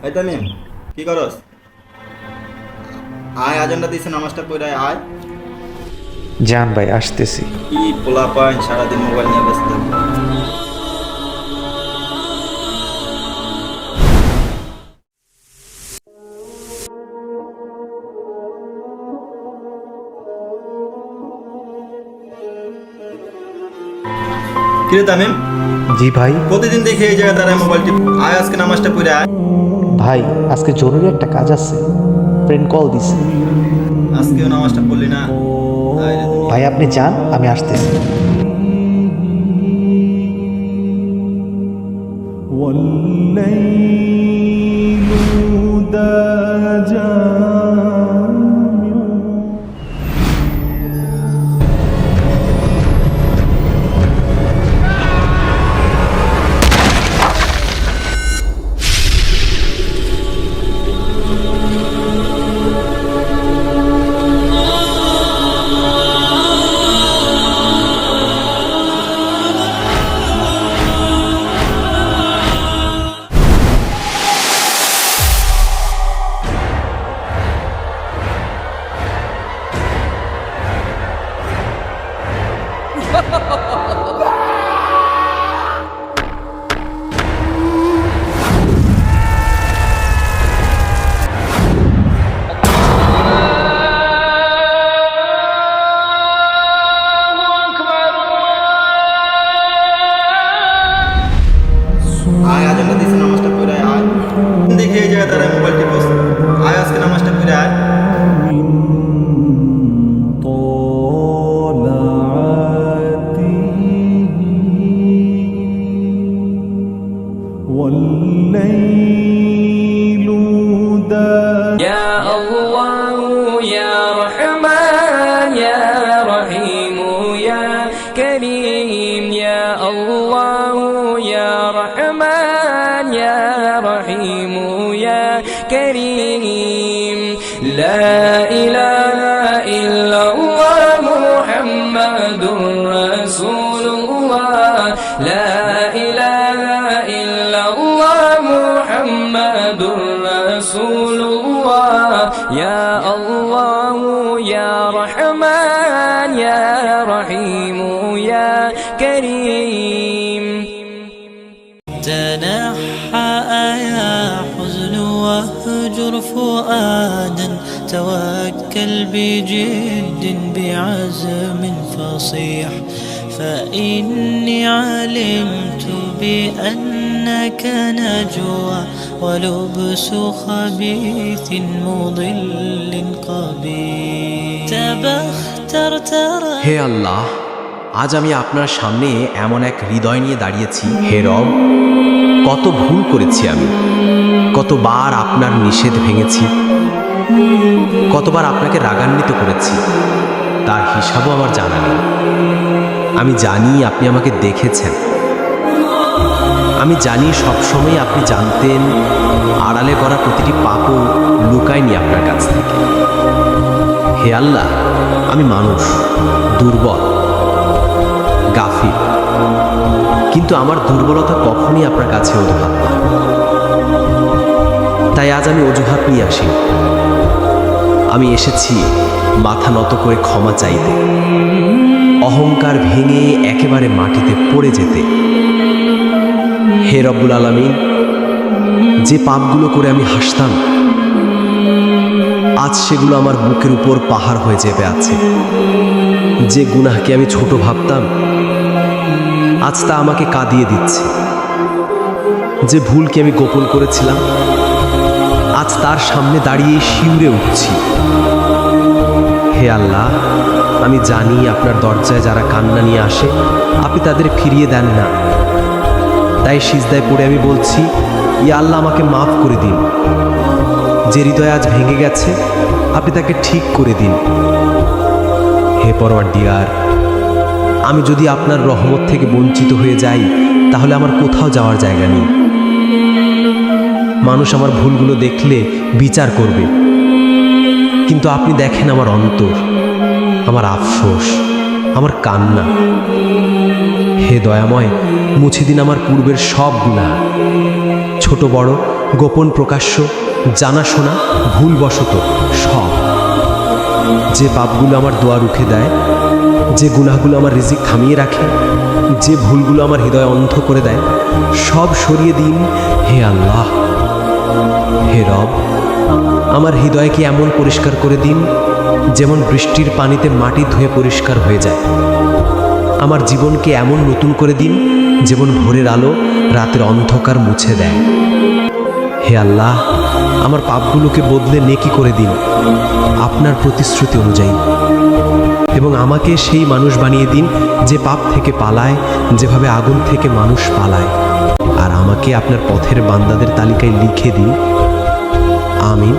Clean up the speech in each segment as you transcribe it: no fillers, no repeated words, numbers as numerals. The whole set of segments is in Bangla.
এই তামিম, কি করস? আয়, আজানটা দিছে, নামাজটা পড়ে আয়। যান ভাই, আসতেছি। কি পোলা পাইন, সারাদিন মোবাইল নিয়ে ব্যস্ত। কিরে তামিম, জি ভাই। প্রতিদিন দেখে এই জায়গায় দাঁড়ায় মোবাইল টিপ। আয়, আজকে নামাজটা পড়ে আয়। ভাই আজকে জরুরি একটা কাজ আছে, ফ্রেন্ড কল দিছে। আজকেও নামাজটা পড়লি না? আয় রে দুনিয়া। ভাই আপনি যান, আমি আসতেছি। আয়, আজানটা দিছে, নামাজটা পড়ে আয়। দেখে এই জায়গায় দাঁড়ায় মোবাইল টিপস। আয়, আজকে নামাজটা পড়ে আয়। يا الله يا رحمن يا رحيم يا كريم يا الله يا رحمن يا رحيم يا كريم لا إله إلا الله محمد رسول الله لا إله إلا الله محمد رسول الله يا الله يا رحمن يا رحيم يا كريم تنحى يا حزن واهجر فؤادا توكل بجد بعزم فصيح فإني علمت بأنك نجوى ولبس خبيث مضل قبيح تبختر ترى হে আল্লাহ, আজ আমি আপনার সামনে এমন এক হৃদয় নিয়ে দাঁড়িয়েছি। হে রব, কত ভুল করেছি আমি, কতবার আপনার নিষেধ ভেঙেছি, কতবার আপনাকে রাগান্বিত করেছি, তার হিসাবও আমার জানা নেই। আমি জানি আপনি আমাকে দেখেছেন, আমি জানি সবসময় আপনি জানতেন, আড়ালে করা প্রতিটি পাপও লুকায়নি আপনার কাছ থেকে। হে আল্লাহ, আমি মানুষ, দুর্বল, গাফিল, কিন্তু আমার দুর্বলতা কখনই আপনার কাছে অজুহাত নয়। তাই আজ আমি অজুহাত নিয়ে আসি। আমি এসেছি মাথা নত করে ক্ষমা চাইতে, অহংকার ভেঙে একেবারে মাটিতে পড়ে যেতে। হে রব্বুল আলামিন, যে পাপগুলো করে আমি হাসতাম, আজ সেগুলো আমার বুকের উপর পাহাড় হয়ে চেপে আছে। যে গুনাহকে আমি ছোট ভাবতাম, আজ তা আমাকে কাঁদিয়ে দিচ্ছে। যে ভুলকে আমি গোপন করেছিলাম, আজ তার সামনে দাঁড়িয়ে শিউরে উঠছি। হে আল্লাহ, আমি জানি আপনার দরজায় যারা কান্না নিয়ে আসে, আপনি তাদের ফিরিয়ে দেন না। তাই সিজদায় পড়ে আমি বলছি, ইয়া আল্লাহ, আমাকে মাফ করে দিন। যে হৃদয় আজ ভেঙে গেছে, আপনি তাকে ঠিক করে দিন। হে পরওয়ারদিগার, আমি যদি আপনার রহমত থেকে বঞ্চিত হয়ে যাই, তাহলে আমার কোথাও যাওয়ার জায়গা নেই। মানুষ আমার ভুলগুলো দেখলে বিচার করবে, কিন্তু আপনি দেখেন আমার অন্তর, আমার আফসোস, আমার কান্না। হে দয়াময়, মুছে দিন আমার পূর্বের সব গুনাহ, ছোট বড় গোপন প্রকাশ্য, জানাশোনা, ভুলবশত সব। যে পাপগুলো আমার দোয়া রুখে দেয়, যে গুনাহগুলো আমার রিজিক থামিয়ে রাখে, যে ভুলগুলো আমার হৃদয় অন্ধ করে দেয়, সব সরিয়ে দিন হে আল্লাহ। হে রব, আমার হৃদয়কে এমন পরিষ্কার করে দিন যেমন বৃষ্টির পানিতে মাটি ধুয়ে পরিষ্কার হয়ে যায়। আমার জীবনকে এমন নতুন করে দিন যেমন ভোরের আলো রাতের অন্ধকার মুছে দেয়। হে আল্লাহ, আমার পাপগুলোকে বদলে নেকি করে দিন আপনার প্রতিশ্রুতি অনুযায়ী, এবং আমাকে সেই মানুষ বানিয়ে দিন যে পাপ থেকে পালায়, যেভাবে আগুন থেকে মানুষ পালায়। আর আমাকে আপনার পথের বান্দাদের তালিকায় লিখে দিন। আমিন।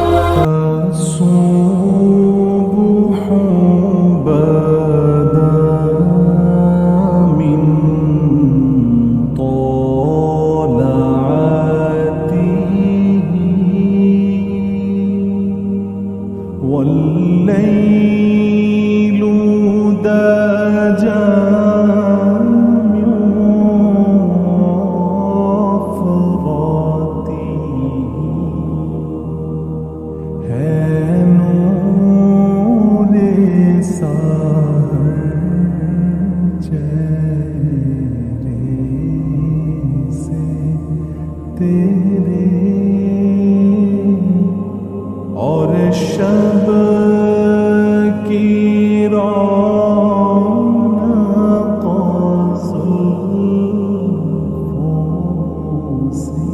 والليل دجى من غفرته نور سحر चेहरे से तेरे और शब की रौनक जुल्फों से।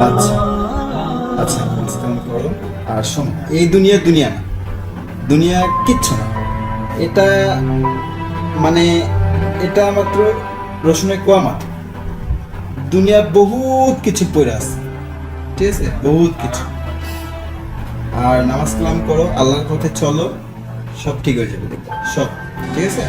আচ্ছা আচ্ছা, ইসলাম করো। আর শোনো, এই দুনিয়া দুনিয়া না, দুনিয়া কিচ্ছু না। এটা মানে এটা মাত্র রসুনের কোয়া মাত্র। দুনিয়া বহুত কিছু পড়ে আছে, ঠিক আছে, বহুত কিছু। আর নামাজ কালাম করো, আল্লাহর পথে চলো, সব ঠিক হয়ে যাবে, দেখো সব ঠিক আছে।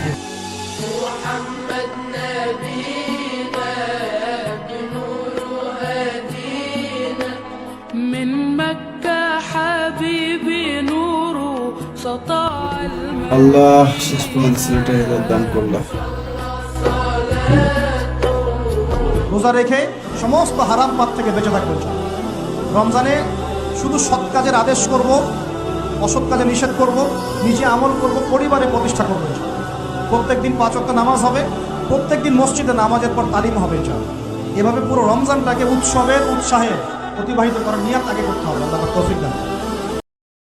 من مكة حبيبي نوره سطع আল্লাহ শেষ পর্যন্ত ছেলেটা দান করলাম। রোজা রেখে সমস্ত হারাম পাপ থেকে বেঁচে থাকবো। রমজানে শুধু সৎ কাজের আদেশ করব, অসৎ কাজে নিষেধ করব, নিজে আমল করব, পরিবারে প্রতিষ্ঠা করবো। প্রত্যেক দিন 5 ওয়াক্ত নামাজ হবে, প্রত্যেক দিন মসজিদে নামাজের পর তালিম হবে। এভাবে পুরো রমজানটাকে উৎসবের উৎসাহে অতিবাহিত করার নিয়ত আগে করতে হবে। আল্লাহ তৌফিক দান।